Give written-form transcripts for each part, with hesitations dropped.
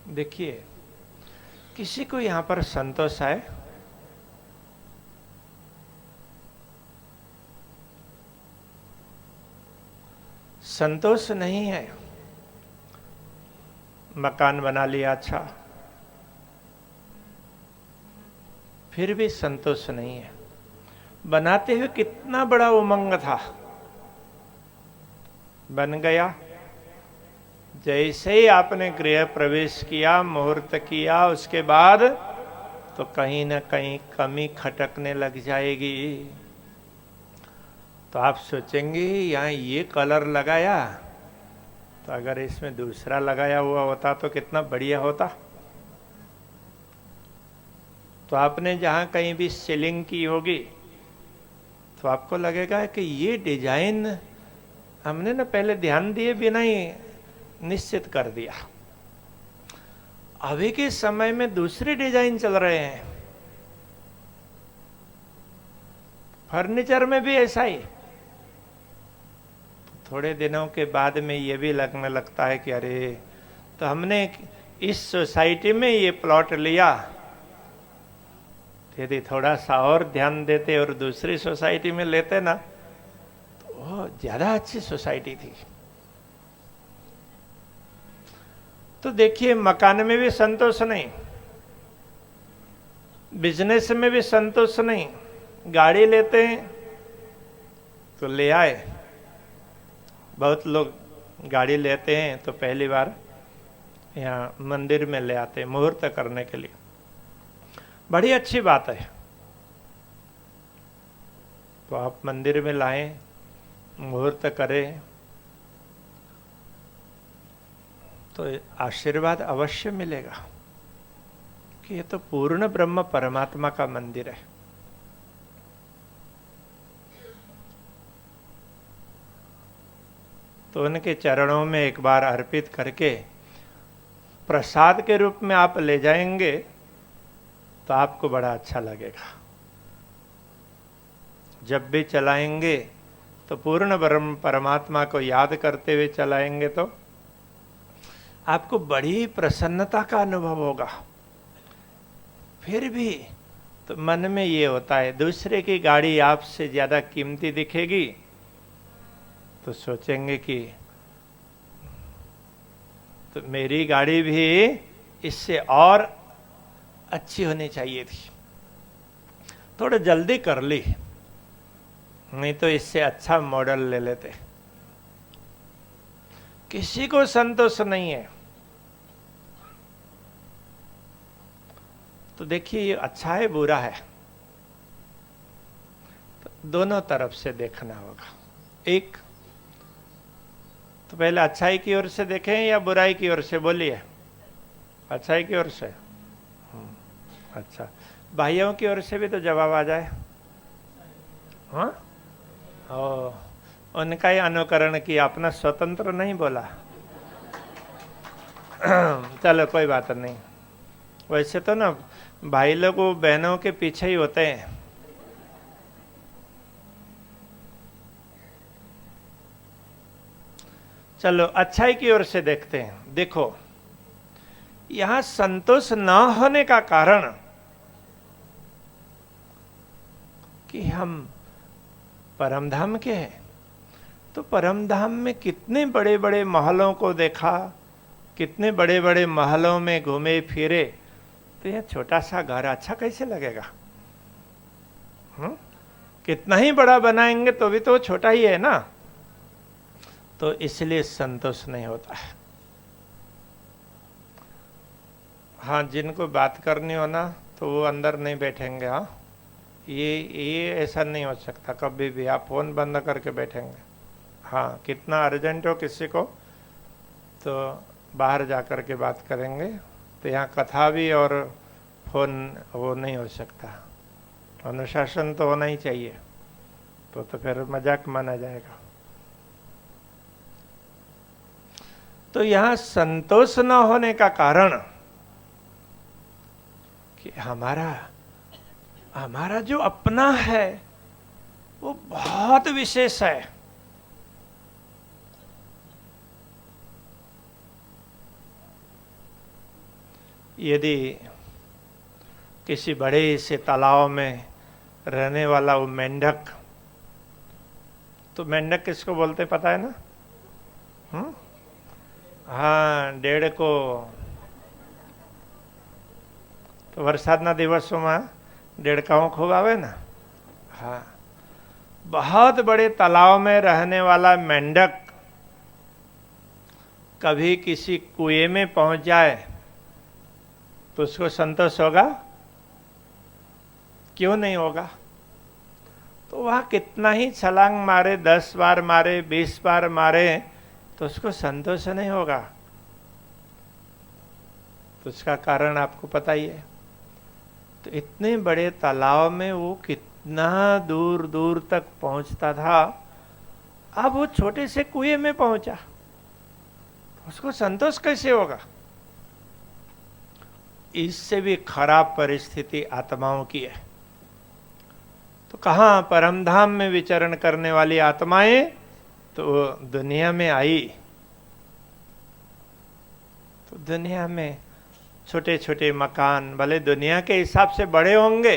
देखिए, किसी को यहां पर संतोष है? संतोष नहीं है। मकान बना लिया अच्छा, फिर भी संतोष नहीं है। बनाते हुए कितना बड़ा उमंग था, बन गया, जैसे ही आपने गृह प्रवेश किया, मुहूर्त किया, उसके बाद तो कहीं ना कहीं कमी खटकने लग जाएगी। तो आप सोचेंगे यहाँ ये कलर लगाया, तो अगर इसमें दूसरा लगाया हुआ होता तो कितना बढ़िया होता। तो आपने जहाँ कहीं भी सीलिंग की होगी तो आपको लगेगा कि ये डिजाइन हमने ना पहले ध्यान दिए बिना ही निश्चित कर दिया। अभी के समय में दूसरे डिजाइन चल रहे हैं। फर्नीचर में भी ऐसा ही। थोड़े दिनों के बाद में ये भी लगने लगता है कि अरे, तो हमने इस सोसाइटी में ये प्लॉट लिया, यदि थोड़ा सा और ध्यान देते और दूसरी सोसाइटी में लेते ना, तो वो ज्यादा अच्छी सोसाइटी थी। तो देखिए, मकान में भी संतोष नहीं, बिजनेस में भी संतोष नहीं। गाड़ी लेते हैं तो ले आए, बहुत लोग गाड़ी लेते हैं तो पहली बार यहाँ मंदिर में ले आते हैं मुहूर्त करने के लिए। बड़ी अच्छी बात है। तो आप मंदिर में लाएं, मुहूर्त करें, तो आशीर्वाद अवश्य मिलेगा कि ये तो पूर्ण ब्रह्म परमात्मा का मंदिर है। तो उनके चरणों में एक बार अर्पित करके प्रसाद के रूप में आप ले जाएंगे तो आपको बड़ा अच्छा लगेगा। जब भी चलाएंगे तो पूर्ण ब्रह्म परमात्मा को याद करते हुए चलाएंगे तो आपको बड़ी प्रसन्नता का अनुभव होगा। फिर भी तो मन में ये होता है, दूसरे की गाड़ी आपसे ज्यादा कीमती दिखेगी तो सोचेंगे कि तो मेरी गाड़ी भी इससे और अच्छी होनी चाहिए थी, थोड़ा जल्दी कर ली, नहीं तो इससे अच्छा मॉडल ले लेते। किसी को संतोष नहीं है। तो देखिए, ये अच्छा है बुरा है, तो दोनों तरफ से देखना होगा। एक तो पहले अच्छाई की ओर से देखें या बुराई की ओर से? बोलिए। अच्छाई की ओर से। अच्छा, भाइयों की ओर से भी तो जवाब आ जाए। हाँ, ओ, उनका ही अनुकरण किया, अपना स्वतंत्र नहीं बोला। चलो कोई बात नहीं। वैसे तो ना भाई लोग वो बहनों के पीछे ही होते हैं। चलो अच्छाई की ओर से देखते हैं। देखो, यहां संतोष न होने का कारण कि हम परमधाम के हैं। तो परमधाम में कितने बड़े बड़े महलों को देखा, कितने बड़े बड़े महलों में घूमे फिरे, तो यह छोटा सा घर अच्छा कैसे लगेगा? कितना ही बड़ा बनाएंगे तो भी तो छोटा ही है ना। तो इसलिए संतोष नहीं होता है। हाँ, जिनको बात करनी हो ना तो वो अंदर नहीं बैठेंगे। हाँ, ये ऐसा नहीं हो सकता कभी भी। आप फोन बंद करके बैठेंगे। हाँ, कितना अर्जेंट हो किसी को तो बाहर जा कर के बात करेंगे। तो यहाँ कथा भी और फोन वो नहीं हो सकता। अनुशासन तो होना ही चाहिए, तो फिर मजाक माना जाएगा। तो यहाँ संतोष न होने का कारण कि हमारा जो अपना है वो बहुत विशेष है। यदि किसी बड़े से तालाब में रहने वाला वो मेंढक, तो मेंढक किसको बोलते पता है ना? हाँ, દેડકો. તો વરસાદના દિવસોમાં દેડકાઓ खूब आवे ना. हाँ, बहुत बड़े तालाब में रहने वाला मेंढक कभी किसी कुएं में पहुंच जाए तो उसको संतोष होगा? क्यों नहीं होगा? तो वह कितना ही छलांग मारे, 10 बार मारे, 20 बार मारे, तो उसको संतोष नहीं होगा। तो उसका कारण आपको पता ही है। तो इतने बड़े तालाब में वो कितना दूर दूर तक पहुंचता था, अब वो छोटे से कुएं में पहुंचा, उसको संतोष कैसे होगा? इससे भी खराब परिस्थिति आत्माओं की है। तो कहाँ परमधाम में विचरण करने वाली आत्माएं तो दुनिया में आई, तो दुनिया में छोटे छोटे मकान भले दुनिया के हिसाब से बड़े होंगे,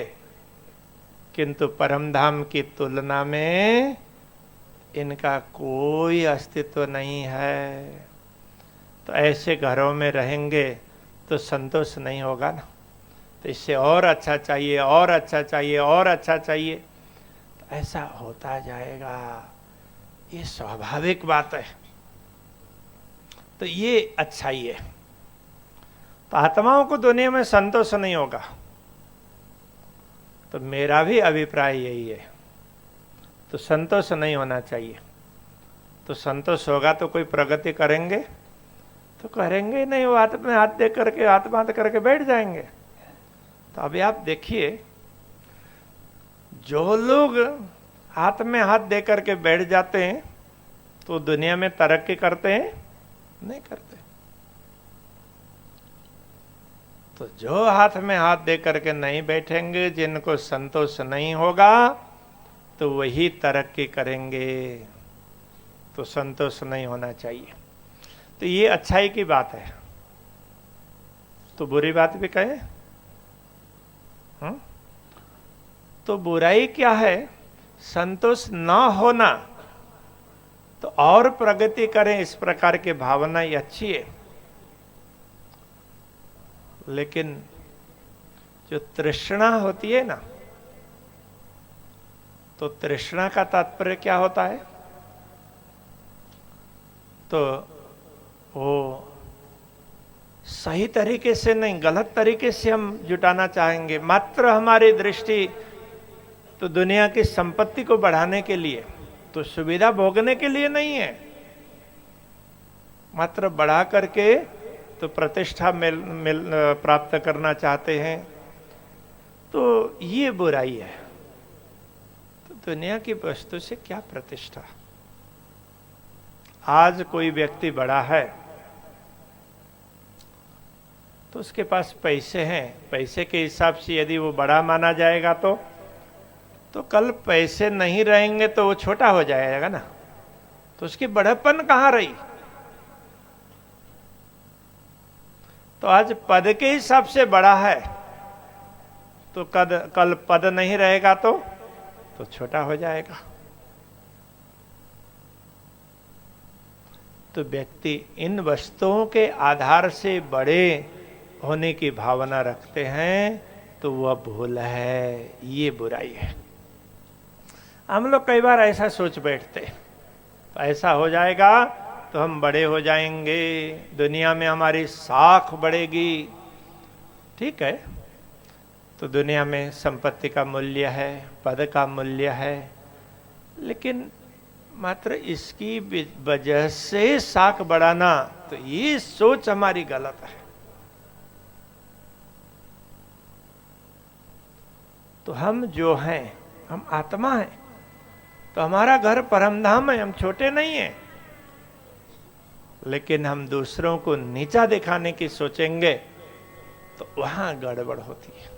किंतु परमधाम की तुलना में इनका कोई अस्तित्व नहीं है। तो ऐसे घरों में रहेंगे तो संतोष नहीं होगा ना। तो इससे और अच्छा चाहिए, और अच्छा चाहिए, और अच्छा चाहिए, तो ऐसा होता जाएगा। ये स्वाभाविक बात है। तो ये अच्छाई है। तो आत्माओं को दुनिया में संतोष नहीं होगा। तो मेरा भी अभिप्राय यही है। तो संतोष नहीं होना चाहिए। तो संतोष होगा तो कोई प्रगति करेंगे? तो करेंगे नहीं। वो हाथ में हाथ दे करके, हाथ बांध करके बैठ जाएंगे। तो अभी आप देखिए, जो लोग हाथ में हाथ दे करके बैठ जाते हैं तो दुनिया में तरक्की करते हैं? नहीं करते। तो जो हाथ में हाथ दे करके नहीं बैठेंगे, जिनको संतोष नहीं होगा, तो वही तरक्की करेंगे। तो संतोष नहीं होना चाहिए। तो ये अच्छाई की बात है। तो बुरी बात भी कहें? तो बुराई क्या है? संतोष न होना। तो और प्रगति करें, इस प्रकार की भावना ही अच्छी है। लेकिन जो तृष्णा होती है ना, तो तृष्णा का तात्पर्य क्या होता है? तो वो सही तरीके से नहीं, गलत तरीके से हम जुटाना चाहेंगे। मात्र हमारी दृष्टि तो दुनिया की संपत्ति को बढ़ाने के लिए, तो सुविधा भोगने के लिए नहीं है। मात्र बढ़ा करके तो प्रतिष्ठा प्राप्त करना चाहते हैं। तो ये बुराई है। तो दुनिया की वस्तु से क्या प्रतिष्ठा? आज कोई व्यक्ति बड़ा है तो उसके पास पैसे हैं, पैसे के हिसाब से यदि वो बड़ा माना जाएगा तो कल पैसे नहीं रहेंगे तो वो छोटा हो जाएगा ना। तो उसकी बड़प्पन कहां रही? तो आज पद के हिसाब से बड़ा है, तो कल पद नहीं रहेगा तो छोटा हो जाएगा। तो व्यक्ति इन वस्तुओं के आधार से बड़े होने की भावना रखते हैं, तो वह भूल है, ये बुराई है। हम लोग कई बार ऐसा सोच बैठते, तो ऐसा हो जाएगा तो हम बड़े हो जाएंगे, दुनिया में हमारी साख बढ़ेगी। ठीक है, तो दुनिया में संपत्ति का मूल्य है, पद का मूल्य है, लेकिन मात्र इसकी वजह से साख बढ़ाना, तो ये सोच हमारी गलत है। तो हम जो हैं, हम आत्मा हैं, तो हमारा घर परमधाम है, हम छोटे नहीं हैं। लेकिन हम दूसरों को नीचा दिखाने की सोचेंगे तो वहां गड़बड़ होती है।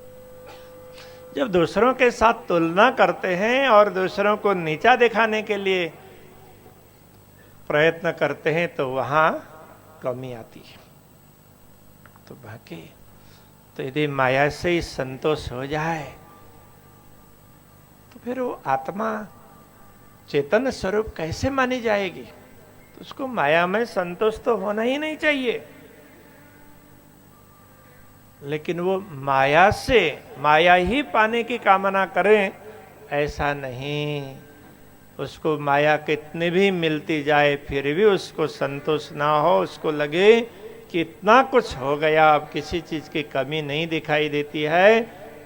जब दूसरों के साथ तुलना करते हैं और दूसरों को नीचा दिखाने के लिए प्रयत्न करते हैं तो वहां कमी आती है। तो बाकी तो यदि माया से ही संतोष हो जाए तो फिर वो आत्मा चेतन स्वरूप कैसे मानी जाएगी? तो उसको माया में संतोष तो होना ही नहीं चाहिए। लेकिन वो माया से माया ही पाने की कामना करें, ऐसा नहीं। उसको माया कितनी भी मिलती जाए फिर भी उसको संतोष ना हो, उसको लगे कि इतना कुछ हो गया, अब किसी चीज की कमी नहीं दिखाई देती है,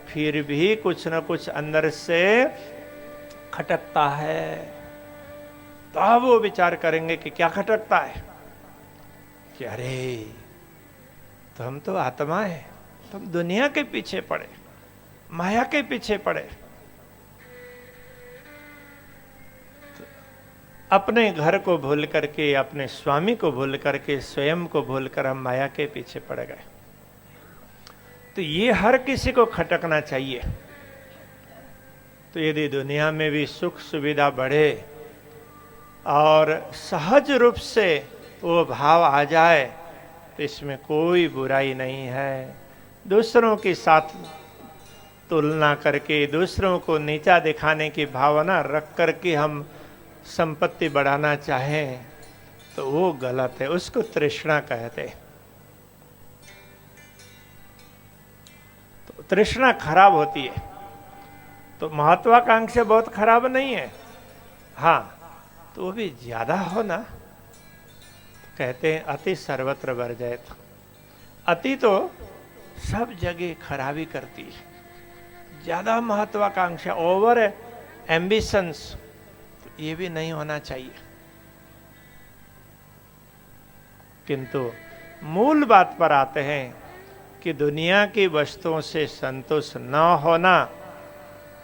फिर भी कुछ न कुछ अंदर से खटकता है। तो अब वो विचार करेंगे कि क्या खटकता है, कि अरे तो हम तो आत्मा है, तो हम दुनिया के पीछे पड़े, माया के पीछे पड़े, अपने घर को भूल करके, अपने स्वामी को भूल करके, स्वयं को भूलकर हम माया के पीछे पड़ गए। तो ये हर किसी को खटकना चाहिए। तो यदि दुनिया में भी सुख सुविधा बढ़े और सहज रूप से वो भाव आ जाए तो इसमें कोई बुराई नहीं है। दूसरों के साथ तुलना करके, दूसरों को नीचा दिखाने की भावना रख करके हम संपत्ति बढ़ाना चाहें तो वो गलत है, उसको तृष्णा कहते हैं। तो तृष्णा खराब होती है। तो महत्वाकांक्षा बहुत खराब नहीं है, हाँ, तो वो भी ज्यादा हो ना, तो कहते हैं अति सर्वत्र वर्जयत। अति तो सब जगह खराबी करती है। ज्यादा महत्वाकांक्षा, ओवर एम्बिशंस, ये भी नहीं होना चाहिए। किंतु मूल बात पर आते हैं कि दुनिया की वस्तुओं से संतुष्ट न होना,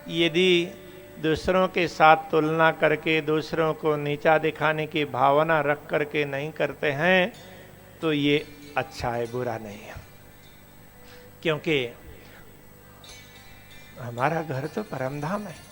यदि दूसरों के साथ तुलना करके, दूसरों को नीचा दिखाने की भावना रख करके नहीं करते हैं तो ये अच्छा है, बुरा नहीं है। क्योंकि हमारा घर तो परमधाम है।